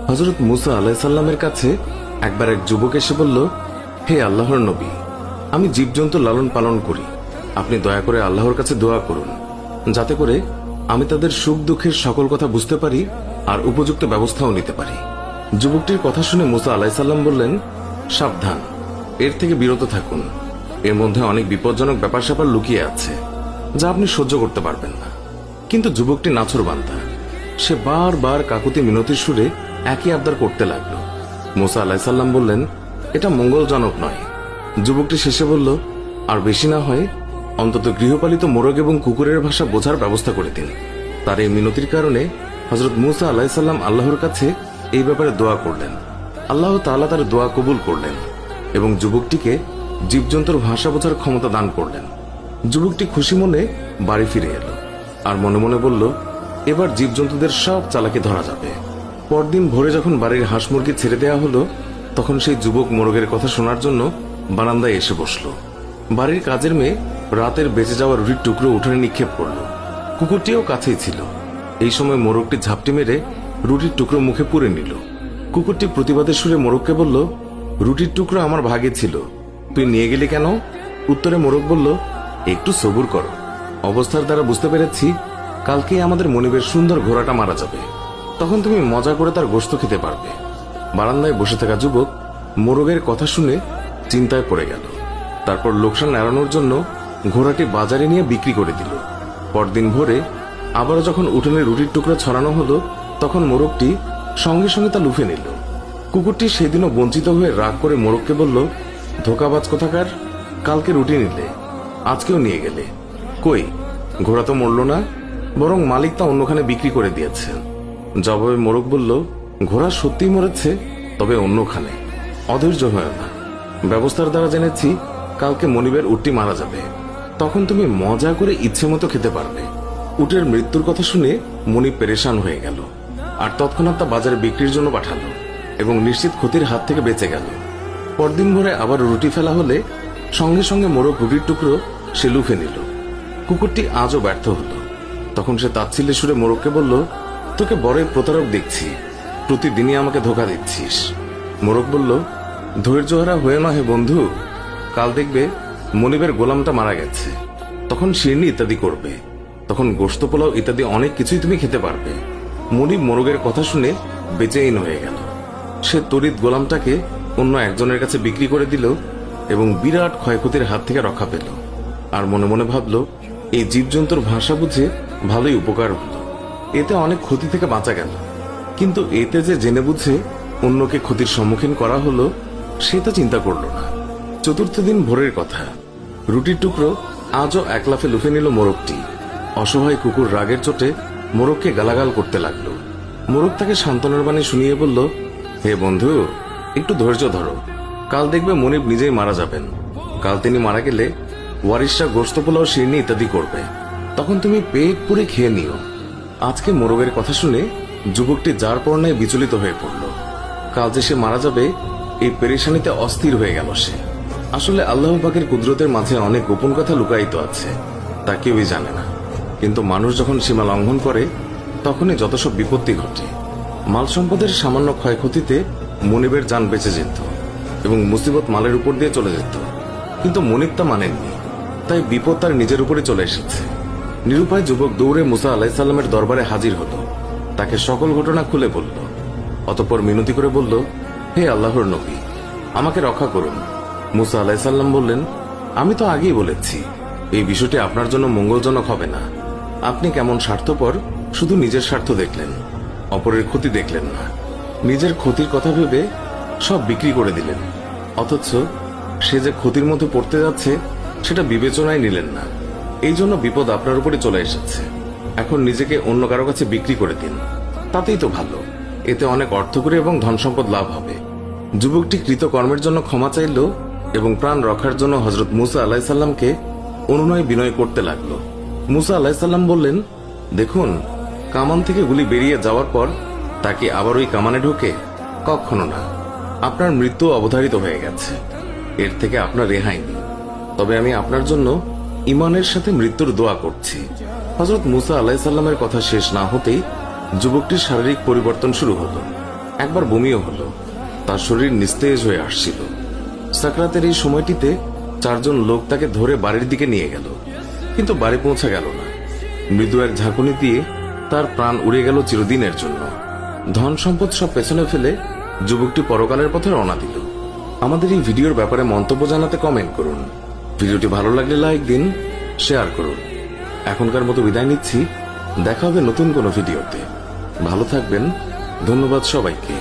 হযরত মুসা আলাইহিস সালামের কাছে একবার এক যুবক এসে বলল, হে আল্লাহর নবী, আমি জীবজন্তু লালন পালন করি। আপনি দয়া করে আল্লাহর কাছে দোয়া করুন, যাতে করে আমি তাদের সুখ দুঃখের সকল কথা বুঝতে পারি আর উপযুক্ত ব্যবস্থাও নিতে পারি। যুবকটির কথা শুনে মুসা আলাইহিস সালাম বললেন, সাবধান, এর থেকে বিরত থাকুন। এর মধ্যে অনেক বিপজ্জনক ব্যাপার স্যাপার লুকিয়ে আছে, যা আপনি সহ্য করতে পারবেন না। কিন্তু যুবকটি নাছোড়বান্দা, সে বারবার কাকুতি মিনতির সুরে একই আবদার করতে লাগলো। মুসা আলাইহিস সালাম বললেন, এটা মঙ্গলজনক নয়। যুবকটি শেষে বলল, আর বেশি না হয় অন্তত গৃহপালিত মোরগ এবং কুকুরের ভাষা বোঝার ব্যবস্থা করে দিন। তার এই মিনতির কারণে হযরত মুসা আলাইহিস সালাম আল্লাহর কাছে এই ব্যাপারে দোয়া করলেন। আল্লাহ তাআলা তার দোয়া কবুল করলেন এবং যুবকটিকে জীবজন্তুর ভাষা বোঝার ক্ষমতা দান করলেন। যুবকটি খুশি মনে বাড়ি ফিরে এলো আর মনে মনে বলল, এবার জীবজন্তুদের সব চালাকি ধরা যাবে। পরদিন ভোরে যখন বাড়ির হাঁস মুরগি ছেড়ে দেওয়া হলো, তখন সেই যুবক মোরগের কথা শোনার জন্য বারান্দায় এসে বসল। বাড়ির কাজের মেয়ে রাতের বেঁচে যাওয়া রুটির টুকরো উঠোনে নিক্ষেপ করল। কুকুরটিও কাছেই ছিল। এই সময় মোরগটি ঝাপটি মেরে রুটির টুকরো মুখে পুরে নিল। কুকুরটি প্রতিবাদের সুরে মোরগকে বলল, রুটির টুকরো আমার ভাগে ছিল, তুই নিয়ে গেলি কেন? উত্তরে মোরগ বলল, একটু সবুর করো, অবস্থার দ্বারা বুঝতে পেরেছি কালকে আমাদের মনিবের সুন্দর ঘোড়াটা মারা যাবে, তখন তুমি মজা করে তার গোশত খেতে পারবে। বারান্দায় বসে থাকা যুবক মোরগের কথা শুনে চিন্তায় পড়ে গেল। তারপর লোকসান এড়ানোর জন্য ঘোড়াটি বাজারে নিয়ে বিক্রি করে দিল। পরদিন ভোরে আবারও যখন উঠোনে রুটির টুকরো ছড়ানো হলো, তখন মোরগটি সঙ্গে সঙ্গে তা লুফে নিল। কুকুরটি সেদিনও বঞ্চিত হয়ে রাগ করে মোরগকে বলল, ধোকাবাজ কোথাকার, কালকে রুটি নিলে, আজকেও নিয়ে গেলে, কই ঘোড়া তো মরল না, বরং মালিক তা অন্যখানে বিক্রি করে দিয়েছে। জবাবে মোরগ বলল, ঘোড়া সত্যিই মরেছে, তবে অন্যখানে। অধৈর্য হয় না, ব্যবস্থার দ্বারা জেনেছি কালকে মনিবের উটটি মারা যাবে, তখন তুমি মজা করে ইচ্ছে মতো খেতে পারবে। উটের মৃত্যুর কথা শুনে মনিব পেরেশান হয়ে গেল আর তৎক্ষণাৎ তা বাজারে বিক্রির জন্য পাঠালো এবং নিশ্চিত ক্ষতির হাত থেকে বেঁচে গেল। পরদিন ভোরে আবার রুটি ফেলা হলে সঙ্গে সঙ্গে মোরগ রুটির টুকরো সে লুফে নিল। কুকুরটি আজও ব্যর্থ হলো। তখন সে তাচ্ছিল্যের সুরে মোরগকে বলল, তোকে বড়ই প্রতারক দেখছি, প্রতিদিনই আমাকে ধোকা দিচ্ছিস। মোরগ বলল, ধৈর্যহারা হয়ে না হে বন্ধু, কাল দেখবে মনিবের গোলামটা মারা গেছে, তখন শিরনি ইত্যাদি করবে, তখন গোশত পোলাও ইত্যাদি অনেক কিছুই তুমি খেতে পারবে। মনিব মোরগের কথা শুনে বেচেইন হয়ে গেল। সে তড়িৎ গোলামটাকে অন্য একজনের কাছে বিক্রি করে দিল এবং বিরাট ক্ষয়ক্ষতির হাত থেকে রক্ষা পেল। আর মনে মনে ভাবল, এই জীবজন্তুর ভাষা বুঝে ভালোই উপকার হলো, এতে অনেক ক্ষতি থেকে বাঁচা গেল। কিন্তু এতে যে জেনে বুঝে অন্যকে ক্ষতির সম্মুখীন করা হলো, সে তো চিন্তা করল না। চতুর্থ দিন ভোরের কথা, রুটির টুকরো আজও এক লাফে লুফে নিল মোরগটি। অসহায় কুকুর রাগের চোটে মোরগকে গালাগাল করতে লাগলো। মোরগ তাকে সান্ত্বনার বাণী শুনিয়ে বলল, হে বন্ধু, একটু ধৈর্য ধরো, কাল দেখবে মনিব নিজেই মারা যাবেন। কাল তিনি মারা গেলে ওয়ারিশরা গোশত পোলাও শিরনি ইত্যাদি করবে, তখন তুমি পেট পুরে খেয়ে নিও। আজকে মোরগের কথা শুনে যুবকটি যার পর্ণায় বিচলিত হয়ে পড়ল। কাল যে সে মারা যাবে এই পেরেশানিতে অস্থির হয়ে গেল সে। আসলে আল্লাহ পাকের কুদরতের মাঝে অনেক গোপন কথা লুকায়িত আছে, তা কেউই জানে না। কিন্তু মানুষ যখন সীমা লঙ্ঘন করে, তখনই যত সব বিপত্তি ঘটে। মাল সম্পদের সামান্য ক্ষয়ক্ষতিতে মনিবের জান বেঁচে যেত এবং মুসিবত মালের উপর দিয়ে চলে যেত, কিন্তু মনিব তা মানেননি, তাই বিপদ তার নিজের উপরে চলে এসেছে। নিরুপায় যুবক দৌড়ে মুসা আলাইহিস সালামের দরবারে হাজির হলো, তাকে সকল ঘটনা খুলে বলল। অতঃপর মিনতি করে বলল, হে আল্লাহর নবী, আমাকে রক্ষা করুন। মুসা আলাইহিস সালাম বললেন, আমি তো আগেই বলেছি এই বিষয়টি আপনার জন্য মঙ্গলজনক হবে না। আপনি কেমন স্বার্থপর, শুধু নিজের স্বার্থ দেখলেন, অপরের ক্ষতি দেখলেন না। নিজের ক্ষতির কথা ভেবে সব বিক্রি করে দিলেন, অথচ সে যে ক্ষতির মধ্যে পড়তে যাচ্ছে সেটা বিবেচনায় নিলেন না। এই জন্য বিপদ আপনার উপরে চলে এসেছে। এখন নিজেকে অন্য কারো কাছে বিক্রি করে দিন, তাতেই তো ভালো, এতে অনেক অর্থকরী এবং ধন সম্পদ লাভ হবে। যুবকটি কৃতকর্মের জন্য ক্ষমা চাইল এবং প্রাণ রক্ষার জন্য হযরত মুসা আলাইহিস সালামকে অনুনয় বিনয় করতে লাগলো। মুসা আলাইহিস সালাম বললেন, দেখুন, কামান থেকে গুলি বেরিয়ে যাওয়ার পর তাকে আবার ওই কামানে ঢোকে? কখনো না। আপনার মৃত্যু অবধারিত হয়ে গেছে, এর থেকে আপনার রেহাই নেই। তবে আমি আপনার জন্য ইমানের সাথে মৃত্যুর দোয়া করছি। হযরত মুসা আলাইহিস সালামের কথা শেষ না হতেই যুবকটির শারীরিক পরিবর্তন শুরু হলো। একবার বমিও হলো। তার শরীর নিস্তেজ হয়ে আসছিল। সাকরাতের এই সময়টিতে 4 জন লোক তাকে ধরে বাড়ির দিকে নিয়ে গেল, কিন্তু বাড়ি পৌঁছা গেল না। মৃদু এক ঝাঁকুনি দিয়ে তার প্রাণ উড়ে গেল চিরদিনের জন্য। ধন সম্পদ সব পেছনে ফেলে যুবকটি পরকালের পথে রওনা দিল। আমাদের এই ভিডিওর ব্যাপারে মন্তব্য জানাতে কমেন্ট করুন। ভিডিওটি ভালো লাগলে লাইক দিন, শেয়ার করুন। এখনকার মতো বিদায় নিচ্ছি। দেখা হবে নতুন কোনো ভিডিওতে। ভালো থাকবেন। ধন্যবাদ সবাইকে।